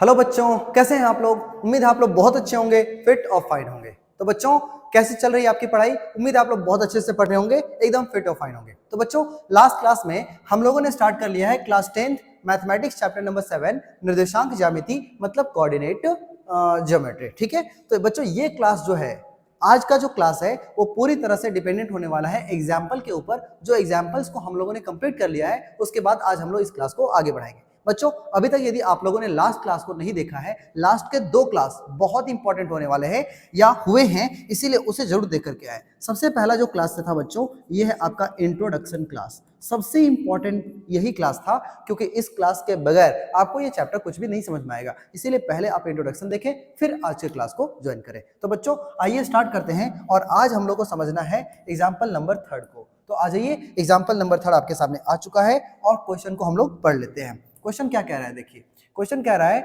Hello बच्चों, कैसे हैं आप लोग। उम्मीद है आप लोग बहुत अच्छे होंगे, फिट और फाइन होंगे। तो बच्चों, कैसे चल रही है आपकी पढ़ाई। उम्मीद है आप लोग बहुत अच्छे से पढ़ रहे होंगे, एकदम फिट और फाइन होंगे। तो बच्चों, लास्ट क्लास में हम लोगों ने स्टार्ट कर लिया है class 10th mathematics chapter number 7 निर्देशांक ज्यामिति मतलब कोऑर्डिनेट ज्योमेट्री। ठीक है, तो बच्चों ये क्लास जो है, आज का जो क्लास है वो पूरी तरह से डिपेंडेंट होने वाला है एग्जाम्पल के ऊपर। जो एग्जाम्पल्स को हम लोगों ने कंप्लीट कर लिया है, उसके बाद आज हम लोग इस क्लास को आगे बढ़ाएंगे। बच्चों, अभी तक यदि आप लोगों ने लास्ट क्लास को नहीं देखा है, लास्ट के 2 क्लास बहुत इंपॉर्टेंट होने वाले हैं या हुए हैं, इसीलिए उसे जरूर देख करके आए। सबसे पहला जो क्लास था बच्चों, ये है आपका इंट्रोडक्शन क्लास। सबसे इंपॉर्टेंट यही क्लास था, क्योंकि इस क्लास के बगैर आपको ये चैप्टर कुछ भी नहीं समझ में आएगा। इसीलिए पहले आप इंट्रोडक्शन देखें, फिर आज के क्लास को ज्वाइन करें। तो बच्चों, आइए स्टार्ट करते हैं। और आज हम लोग को समझना है एग्जाम्पल नंबर 3 को। तो आ जाइए, एग्जाम्पल नंबर 3 आपके सामने आ चुका है और क्वेश्चन को हम लोग पढ़ लेते हैं। क्वेश्चन क्या कह रहा है, देखिए क्वेश्चन कह रहा है,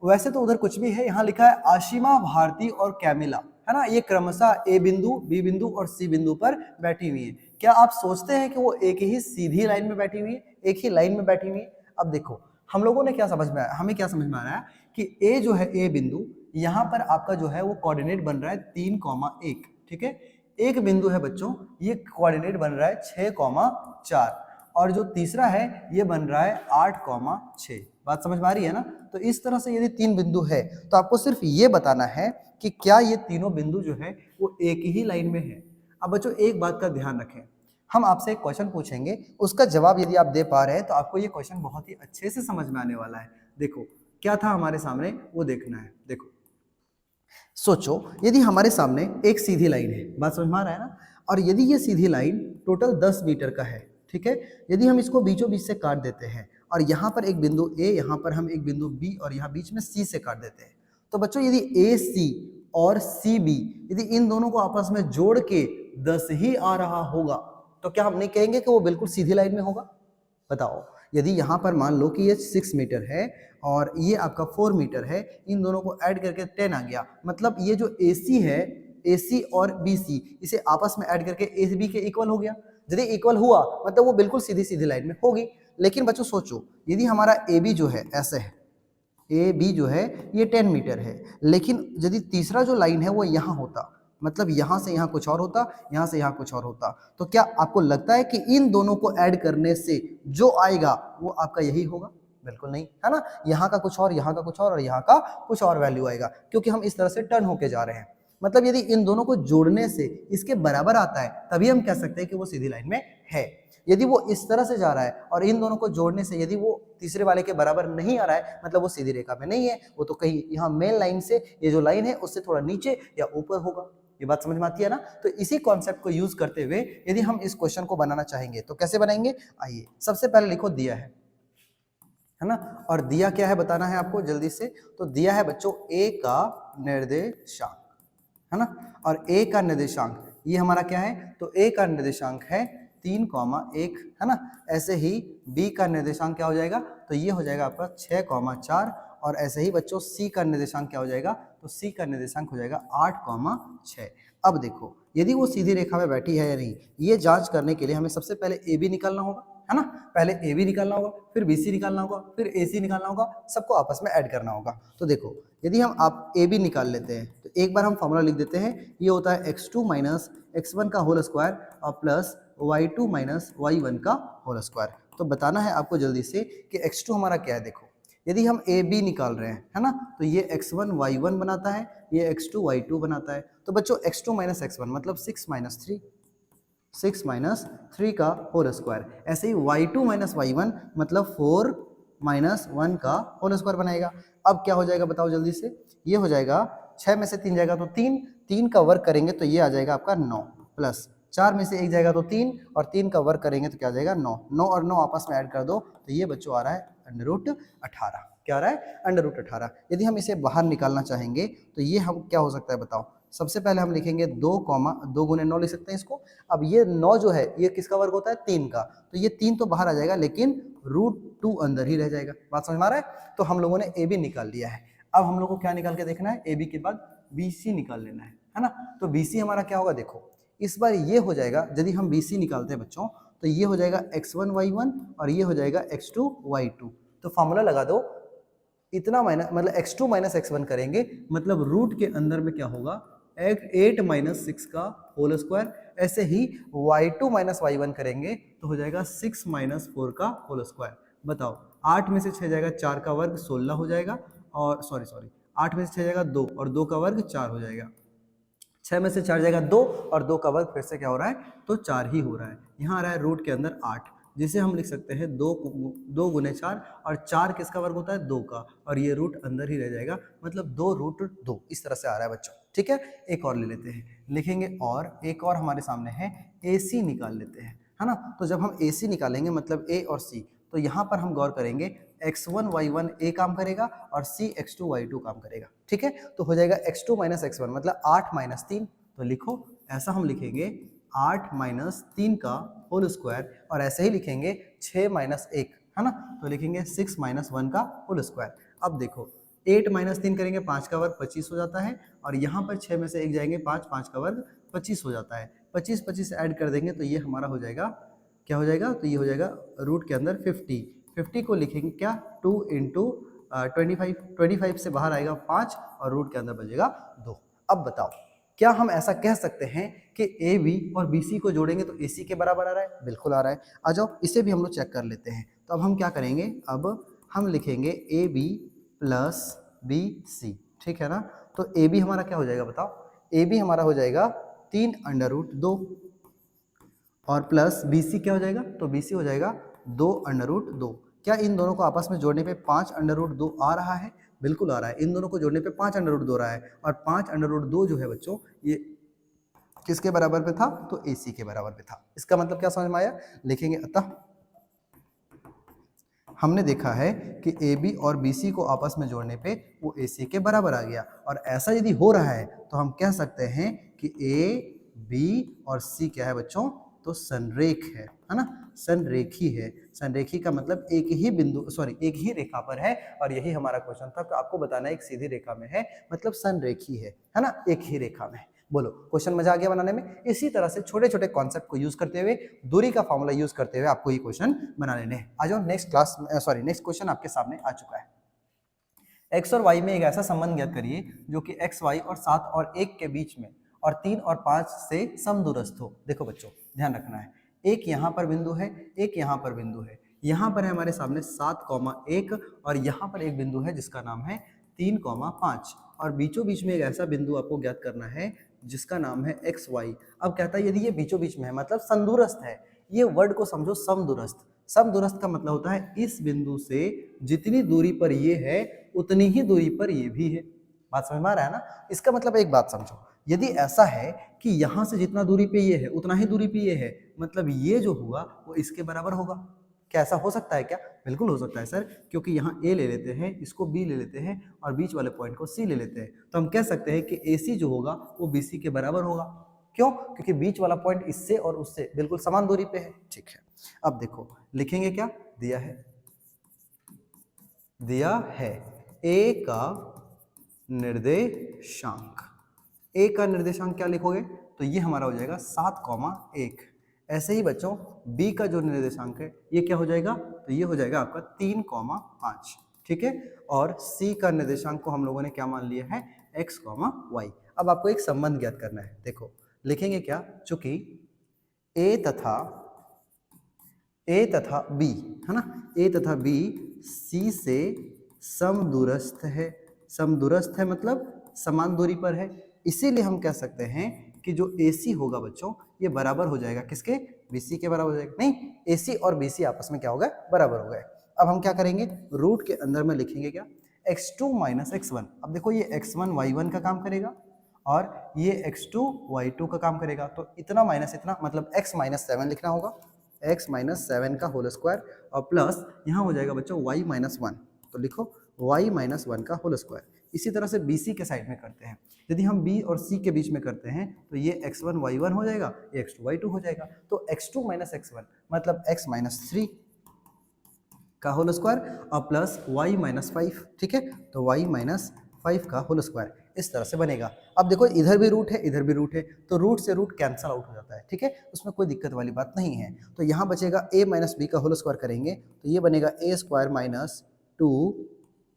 वैसे तो उधर कुछ भी है, यहाँ लिखा है आशिमा, भारती और कैमिला, है ना, ये क्रमशः ए बिंदु, बी बिंदु और सी बिंदु पर बैठी हुई है। क्या आप सोचते हैं कि वो एक ही सीधी लाइन में बैठी हुई है, एक ही लाइन में बैठी हुई है। अब देखो, हम लोगों ने क्या समझ में आया, हमें क्या समझ में आ रहा है कि ए जो है, ए बिंदु, यहाँ पर आपका जो है वो कोऑर्डिनेट बन रहा है 3,1। ठीक है, एक बिंदु है बच्चों, ये कोऑर्डिनेट बन रहा है 6,4, और जो तीसरा है ये बन रहा है 8,6। बात समझ में आ रही है ना। तो इस तरह से यदि 3 बिंदु है, तो आपको सिर्फ ये बताना है कि क्या ये तीनों बिंदु जो है वो एक ही लाइन में है। अब बच्चों, एक बात का ध्यान रखें, हम आपसे एक क्वेश्चन पूछेंगे, उसका जवाब यदि आप दे पा रहे हैं तो आपको ये क्वेश्चन बहुत ही अच्छे से समझ में आने वाला है। देखो क्या था हमारे सामने, वो देखना है। देखो, सोचो यदि हमारे सामने एक सीधी लाइन है, बात समझ में आ रहा है ना, और यदि ये सीधी लाइन टोटल 10 मीटर का है, ठीक है, यदि हम इसको बीचों बीच से काट देते हैं और यहाँ पर एक बिंदु ए, यहाँ पर हम एक बिंदु बी और यहाँ बीच में सी से काट देते हैं, तो बच्चों यदि ए सी और सी बी, यदि इन दोनों को आपस में जोड़ के 10 ही आ रहा होगा, तो क्या हम नहीं कहेंगे कि वो बिल्कुल सीधी लाइन में होगा। बताओ, यदि यहाँ पर मान लो कि ये 6 मीटर है और ये आपका 4 मीटर है, इन दोनों को ऐड करके 10 आ गया, मतलब ये जो AC है, AC और BC, इसे आपस में ऐड करके AB के इक्वल हो गया। यदि इक्वल हुआ मतलब वो बिल्कुल सीधी सीधी लाइन में होगी। लेकिन बच्चों सोचो, यदि हमारा AB जो है ऐसे है, AB जो है ये 10 मीटर है, लेकिन यदि तीसरा जो लाइन है वो यहाँ होता, मतलब यहाँ से यहाँ कुछ और होता, यहाँ से यहाँ कुछ और होता, तो क्या आपको लगता है कि इन दोनों को ऐड करने से जो आएगा वो आपका यही होगा? बिल्कुल नहीं, है ना। यहाँ का कुछ और, यहाँ का कुछ और यहाँ का कुछ और वैल्यू आएगा, क्योंकि हम इस तरह से टर्न होके जा रहे हैं। मतलब यदि इन दोनों को जोड़ने से इसके बराबर आता है, तभी हम कह सकते हैं कि वो सीधी लाइन में है। यदि वो इस तरह से जा रहा है और इन दोनों को जोड़ने से यदि वो तीसरे वाले के बराबर नहीं आ रहा है, मतलब वो सीधी रेखा में नहीं है, वो तो कहीं यहाँ मेन लाइन से, ये जो लाइन है उससे थोड़ा नीचे या ऊपर होगा। ये बात समझ में आती है ना। तो इसी कॉन्सेप्ट को यूज करते हुए यदि हम इस क्वेश्चन को बनाना चाहेंगे तो कैसे बनाएंगे, आइए सबसे पहले लिखो दिया है ना, और दिया क्या है बताना है आपको जल्दी से। तो दिया है बच्चों ए का निर्देशांक, है ना, और ए का निर्देशांक ये हमारा क्या है, तो ए का निर्देशांक है 3,1, है ना। ऐसे ही बी का निर्देशांक क्या हो जाएगा, तो ये हो जाएगा आपका 6,4, और ऐसे ही बच्चों सी का निर्देशांक क्या हो जाएगा, तो सी का निर्देशांक हो जाएगा 8,6। अब देखो, यदि वो सीधी रेखा में बैठी है या नहीं, ये जांच करने के लिए हमें सबसे पहले ए बी निकालना होगा, है ना। पहले ए बी निकालना होगा, फिर बी सी निकालना होगा, फिर ए सी निकालना होगा, सबको आपस में ऐड करना होगा। तो देखो, यदि हम आप ए बी निकाल लेते हैं तो एक बार हम फॉर्मूला लिख देते हैं, ये होता है x2 माइनस x1 का होल स्क्वायर और प्लस y2 माइनस y1 का होल स्क्वायर। तो बताना है आपको जल्दी से कि x2 हमारा क्या है। देखो, यदि हम ए बी निकाल रहे हैं, है ना, तो ये x1 y1 बनाता है, ये x2 y2 बनाता है। तो बच्चों x2 माइनस x1 मतलब 6 माइनस 3, 6 माइनस 3 का होल स्क्वायर। ऐसे ही y2 माइनस y1 मतलब 4 माइनस 1 का होल स्क्वायर बनाएगा। अब क्या हो जाएगा बताओ जल्दी से, ये हो जाएगा 6 में से 3 जाएगा तो 3, 3 का वर्क करेंगे तो ये आ जाएगा आपका 9, प्लस 4 में से 1 जाएगा तो 3, और 3 का वर्क करेंगे तो क्या आ जाएगा 9, 9 और 9 आपस में ऐड कर दो तो ये बच्चों आ रहा है √18। क्या आ रहा है, √18। यदि हम इसे बाहर निकालना चाहेंगे तो ये हम क्या हो सकता है बताओ। सबसे पहले हम लिखेंगे 2 गुने 9 लिख सकते हैं इसको। अब ये 9 जो है ये किसका वर्ग होता है, 3 का, तो ये 3 तो बाहर आ जाएगा लेकिन √2 अंदर ही रह जाएगा। बात समझ में आ रहा है। तो हम लोगों ने ए बी निकाल लिया है। अब हम लोग को क्या निकाल के देखना है, ए बी के बाद बी सी निकाल लेना है ना। तो बी सी हमारा क्या होगा, देखो इस बार ये हो जाएगा, यदि हम बी सी निकालते हैं बच्चों तो ये हो जाएगा x1 y1 और ये हो जाएगा x2 y2। तो फॉर्मूला लगा दो, इतना माइनस मतलब x2 माइनस x1 करेंगे, मतलब रूट के अंदर में क्या होगा 8 माइनस 6 का होल स्क्वायर। ऐसे ही y2 माइनस y1 करेंगे तो हो जाएगा 6 माइनस 4 का होल स्क्वायर। बताओ 8 में से 6 जाएगा 4 का वर्ग 16 हो जाएगा, और सॉरी 8 में से 6 जाएगा 2 और 2 का वर्ग 4 हो जाएगा। 6 में से 4 जाएगा 2 और 2 का वर्ग फिर से क्या हो रहा है, तो 4 ही हो रहा है। यहाँ आ रहा है रूट के अंदर 8, जिसे हम लिख सकते हैं 2 गुने 4, और 4 किसका वर्ग होता है 2 का, और ये रूट अंदर ही रह जाएगा, मतलब 2 रूट 2 इस तरह से आ रहा है बच्चों। ठीक है, एक और ले लेते हैं, लिखेंगे और एक और हमारे सामने है AC निकाल लेते हैं, है ना। तो जब हम AC निकालेंगे मतलब A और C, तो यहाँ पर हम गौर करेंगे x1 y1 A काम करेगा और C x2 y2 काम करेगा। ठीक है, तो हो जाएगा x2 माइनस x1 मतलब 8 माइनस 3। तो लिखो ऐसा हम लिखेंगे 8 माइनस 3 का होल स्क्वायर, और ऐसे ही लिखेंगे 6 माइनस 1, है ना, तो लिखेंगे 6 माइनस 1 का होल स्क्वायर। अब देखो 8 माइनस 3 करेंगे 5 का वर्ग 25 हो जाता है, और यहाँ पर 6 में से 1 जाएंगे 5, 5 का वर्ग 25 हो जाता है। 25 25 ऐड कर देंगे तो ये हमारा हो जाएगा, क्या हो जाएगा, तो ये हो जाएगा रूट के अंदर 50। 50 को लिखेंगे क्या 2 इंटू 25, 25 से बाहर आएगा 5 और रूट के अंदर बचेगा 2। अब बताओ क्या हम ऐसा कह सकते हैं कि ए बी और बी सी को जोड़ेंगे तो ए सी के बराबर आ रहा है? बिल्कुल आ रहा है। आ जाओ इसे भी हम लोग चेक कर लेते हैं। तो अब हम क्या करेंगे, अब हम लिखेंगे A B plus B C, ठीक है ना। तो ए बी हमारा क्या हो जाएगा बताओ, ए बी हमारा हो जाएगा 3 अंडर रूट 2, और प्लस बी सी क्या हो जाएगा, तो बी सी हो जाएगा 2 अंडर रूट 2। क्या इन दोनों को आपस में जोड़ने पे 5 अंडर रूट 2 आ रहा है? बिल्कुल आ रहा है। इन दोनों को जोड़ने पे 5 अंडर रूट 2 रहा है, और 5 अंडर रूट 2 जो है बच्चों ये किसके बराबर पे था, तो ए सी के बराबर पे था। इसका मतलब क्या समझ में आया, लिखेंगे अतः हमने देखा है कि ए बी और बी सी को आपस में जोड़ने पे वो ए सी के बराबर आ गया, और ऐसा यदि हो रहा है तो हम कह सकते हैं कि ए बी और सी क्या है बच्चों, तो संरेख है ना, संरेखी है। संरेखी का मतलब एक ही बिंदु एक ही रेखा पर है, और यही हमारा क्वेश्चन था। तो आपको बताना है एक सीधी रेखा में है मतलब संरेखी है ना, एक ही रेखा में। बोलो क्वेश्चन मजा आ गया बनाने में। इसी तरह से छोटे छोटे कॉन्सेप्ट को यूज करते हुए, दूरी का फॉर्मूला यूज करते हुए आपको ये क्वेश्चन बना लेने हैं। आ जाओ नेक्स्ट क्लास, नेक्स्ट क्वेश्चन आपके सामने आ चुका है। x और y में एक ऐसा संबंध ज्ञात करिए जो कि x, y और 7 और 1 के बीच में और 3 और 5 से समदूरस्थ हो। देखो बच्चों ध्यान रखना है, एक यहाँ पर बिंदु है, एक यहाँ पर बिंदु है, यहाँ पर है हमारे सामने 7,1 और यहाँ पर एक बिंदु है जिसका नाम है 3,5, और बीचों बीच में एक ऐसा बिंदु आपको ज्ञात करना है जिसका नाम है एक्स वाई। अब कहता है यदि ये बीचों बीच में है मतलब समदूरस्थ है, ये वर्ड को समझो समदूरस्थ। समदूरस्थ का मतलब होता है इस बिंदु से जितनी दूरी पर ये है उतनी ही दूरी पर ये भी है। बात समझ में आ रहा है ना। इसका मतलब एक बात समझो, यदि ऐसा है कि यहां से जितना दूरी पे ये है उतना ही दूरी पे ये है, मतलब ये जो हुआ वो इसके बराबर होगा। क्या ऐसा हो सकता है क्या? बिल्कुल हो सकता है सर, क्योंकि यहाँ A ले लेते हैं, इसको B ले लेते हैं और बीच वाले पॉइंट को C ले लेते हैं, तो हम कह सकते हैं कि AC जो होगा वो BC के बराबर होगा। क्यों? क्योंकि बीच वाला पॉइंट इससे और उससे बिल्कुल समान दूरी पे है। ठीक है, अब देखो लिखेंगे क्या दिया है A का निर्देशांक। A का निर्देशांक क्या लिखोगे, तो ये हमारा हो जाएगा 7,1। ऐसे ही बच्चों B का जो निर्देशांक है ये क्या हो जाएगा, तो ये हो जाएगा आपका 3,5। ठीक है, और C का निर्देशांक को हम लोगों ने क्या मान लिया है, x, y। अब आपको एक संबंध ज्ञात करना है। देखो लिखेंगे क्या, चूंकि A तथा B है ना, A तथा B C से समदूरस्थ है। समदूरस्थ है मतलब समान दूरी पर है, इसीलिए हम कह सकते हैं कि जो AC होगा बच्चों ये बराबर हो जाएगा किसके, BC के बराबर हो जाएगा। नहीं, AC और BC आपस में क्या हो गए, बराबर हो गए। अब हम क्या करेंगे, रूट के अंदर में लिखेंगे क्या, x2 माइनस x1। अब देखो ये x1 y1 का काम करेगा और ये x2 y2 का काम करेगा, तो इतना माइनस इतना मतलब x माइनस 7 लिखना होगा, x माइनस 7 का होल स्क्वायर, और प्लस यहाँ हो जाएगा बच्चों y माइनस 1, तो लिखो y माइनस 1 का होल स्क्वायर। इसी तरह से BC के साइड में करते हैं, यदि हम B और C के बीच में करते हैं तो ये x1 y1 हो जाएगा, ये x2 y2 हो जाएगा, तो x2 माइनस x1 मतलब x माइनस 3 का होल स्क्वायर और प्लस y माइनस 5। ठीक है, तो y माइनस 5 का होल स्क्वायर इस तरह से बनेगा। अब देखो इधर भी रूट है इधर भी रूट है, तो रूट से रूट कैंसल आउट हो जाता है। ठीक है, उसमें कोई दिक्कत वाली बात नहीं है। तो यहाँ बचेगा a माइनस बी का होल स्क्वायर करेंगे तो ये बनेगा a स्क्वायर माइनस 2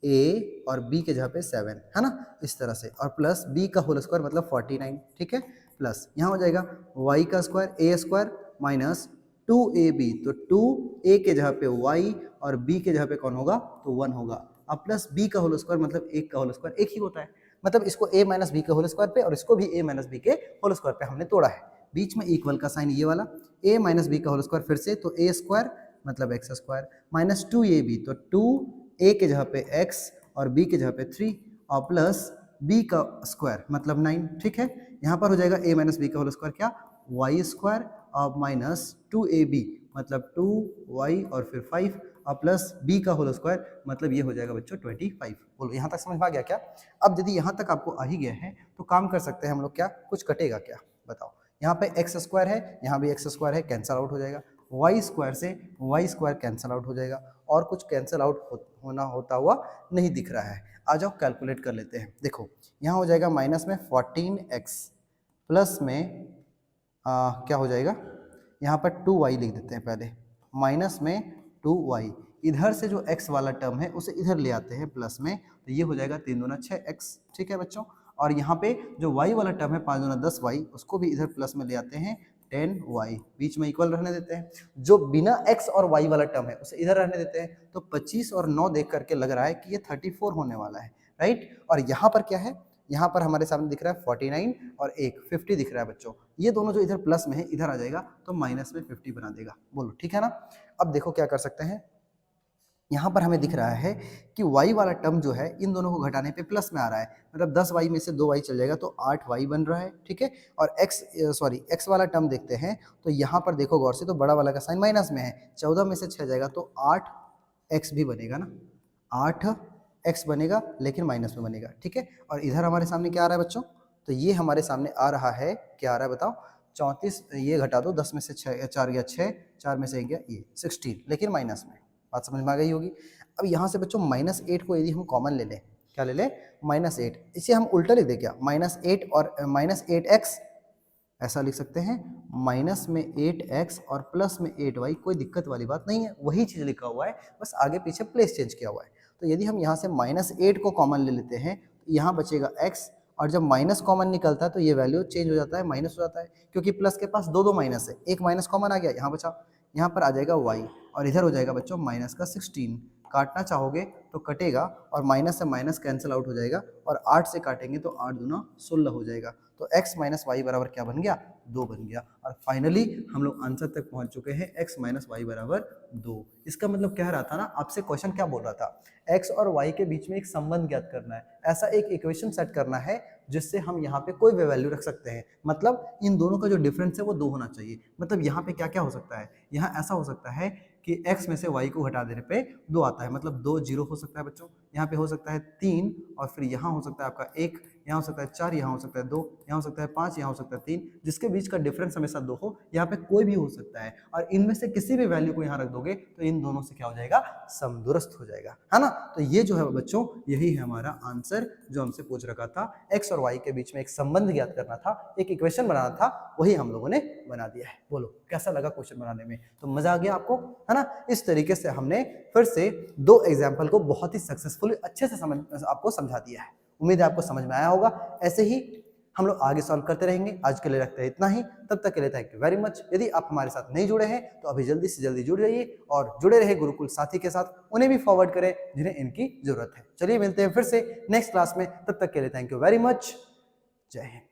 a और b के जगह पे 7, है ना, इस तरह से, और प्लस b का होल स्क्वायर मतलब 49, ठीक है, प्लस यहाँ हो जाएगा y का square a square minus 2ab, तो 2a के जगह पे y और b के जगह पे कौन होगा, तो 1 होगा। अब प्लस b का होल स्क्वायर मतलब 1 का होल स्क्वायर 1 ही होता है, मतलब इसको a माइनस बी के होल स्क्वायर पे और इसको भी a माइनस बी के होल स्क्वायर पे हमने तोड़ा है। बीच में इक्वल का साइन ये वाला, a माइनस बी का होल स्क्वायर फिर से, तो a स्क्वायर मतलब x स्क्वायर माइनस 2ab, तो 2a के जगह पे x और b के जगह पे 3 और प्लस b का स्क्वायर मतलब 9, ठीक है। यहाँ पर हो जाएगा a माइनस बी का होल स्क्वायर क्या, y स्क्वायर और माइनस 2ab मतलब 2y और फिर 5 और प्लस b का होल स्क्वायर मतलब ये हो जाएगा बच्चों 25। बोलो यहाँ तक समझ में आ गया क्या? अब यदि यहाँ तक आपको आ ही गया है तो काम कर सकते हैं हम लोग, क्या कुछ कटेगा क्या, बताओ। यहाँ पे एक्स स्क्वायर है, यहाँ भी एक्स स्क्वायर है, कैंसल आउट हो जाएगा, वाई स्क्वायर से वाई स्क्वायर कैंसल आउट हो जाएगा, और कुछ कैंसल आउट होता हुआ नहीं दिख रहा है। आ जाओ कैलकुलेट कर लेते हैं। देखो यहाँ हो जाएगा माइनस में 14x प्लस में क्या हो जाएगा, यहाँ पर 2y लिख देते हैं पहले, माइनस में 2y, इधर से जो x वाला टर्म है उसे इधर ले आते हैं प्लस में, तो ये हो जाएगा 3 दूना 6x, ठीक है बच्चों। और यहाँ पे जो y वाला टर्म है 5 दूना 10y, उसको भी इधर प्लस में ले आते हैं 10y, बीच में इक्वल रहने देते हैं। जो बिना x और y वाला टर्म है उसे इधर रहने देते हैं, तो 25 और 9 देख करके लग रहा है कि ये 34 होने वाला है, राइट। और यहाँ पर क्या है, यहाँ पर हमारे सामने दिख रहा है 49 और एक 50 दिख रहा है बच्चों। ये दोनों जो इधर प्लस में है इधर आ जाएगा तो माइनस में 50 बना देगा। बोलो ठीक है ना। अब देखो क्या कर सकते हैं, यहाँ पर हमें दिख रहा है कि y वाला टर्म जो है इन दोनों को घटाने पे प्लस में आ रहा है, मतलब 10y में से 2y चल जाएगा तो 8y बन रहा है, ठीक है। और x वाला टर्म देखते हैं तो यहाँ पर देखो गौर से, तो बड़ा वाला का साइन माइनस में है, 14 में से 6 जाएगा तो 8x भी बनेगा ना, 8x बनेगा लेकिन माइनस में बनेगा, ठीक है। और इधर हमारे सामने क्या आ रहा है बच्चों, तो ये हमारे सामने आ रहा है, क्या आ रहा है बताओ, 34, ये घटा दो, 10 में से 6 4 गया 6, 4 में से 1 गया ये 16, लेकिन माइनस में। बात समझ में आ गई होगी। अब यहाँ से बच्चों -8 को यदि हम कॉमन ले लें, क्या ले लें, -8, इसे हम उल्टा लिख दें क्या, -8 और -8x, ऐसा लिख सकते हैं, माइनस में 8x और प्लस में 8y, कोई दिक्कत वाली बात नहीं है, वही चीज़ लिखा हुआ है, बस आगे पीछे प्लेस चेंज किया हुआ है। तो यदि हम यहाँ से -8 को कॉमन ले लेते हैं तो यहाँ बचेगा x, और जब माइनस कॉमन निकलता है तो ये वैल्यू चेंज हो जाता है, माइनस हो जाता है, क्योंकि प्लस के पास दो माइनस है, एक माइनस कॉमन आ गया, यहाँ बचा, यहाँ पर आ जाएगा y, और इधर हो जाएगा बच्चों माइनस का 16, काटना चाहोगे तो कटेगा और माइनस से माइनस कैंसिल आउट हो जाएगा, और 8 से काटेंगे तो 8 दूना 16 हो जाएगा, तो x माइनस वाई बराबर क्या बन गया, 2 बन गया। और फाइनली हम लोग आंसर तक पहुंच चुके हैं, x माइनस वाई बराबर 2। इसका मतलब कह रहा था ना, आपसे क्वेश्चन क्या बोल रहा था, x और y के बीच में एक संबंध ज्ञात करना है, ऐसा एक इक्वेशन सेट करना है जिससे हम यहाँ पे कोई भी वैल्यू रख सकते हैं, मतलब इन दोनों का जो डिफरेंस है वो 2 होना चाहिए। मतलब यहाँ पे क्या क्या हो सकता है, यहाँ ऐसा हो सकता है कि x में से y को घटा देने पे 2 आता है, मतलब 2 0 हो सकता है बच्चों, यहाँ पे हो सकता है 3, और फिर यहाँ हो सकता है आपका 1, यहाँ हो सकता है 4, यहाँ हो सकता है 2, यहाँ हो सकता है 5, यहाँ हो सकता है 3, जिसके बीच का डिफरेंस हमेशा 2 हो, यहाँ पे कोई भी हो सकता है, और इनमें से किसी भी वैल्यू को यहाँ रख दोगे तो इन दोनों से क्या हो जाएगा, समदुरस्त हो जाएगा, है ना। तो ये जो है बच्चों, यही है हमारा आंसर जो हमसे पूछ रखा था, x और y के बीच में एक संबंध ज्ञात करना था, एक इक्वेशन बनाना था, वही हम लोगों ने बना दिया है। बोलो कैसा लगा क्वेश्चन बनाने में, तो मजा आ गया आपको, है ना। इस तरीके से हमने फिर से 2 एग्जाम्पल को बहुत ही सक्सेसफुली अच्छे से आपको समझा दिया है। उम्मीद है आपको समझ में आया होगा। ऐसे ही हम लोग आगे सॉल्व करते रहेंगे। आज के लिए रखते हैं इतना ही, तब तक के लिए थैंक यू वेरी मच। यदि आप हमारे साथ नहीं जुड़े हैं तो अभी जल्दी से जल्दी जुड़ जाइए और जुड़े रहे गुरुकुल साथी के साथ, उन्हें भी फॉरवर्ड करें जिन्हें इनकी जरूरत है। चलिए मिलते हैं फिर से नेक्स्ट क्लास में, तब तक के लिए थैंक यू वेरी मच। जय हिंद।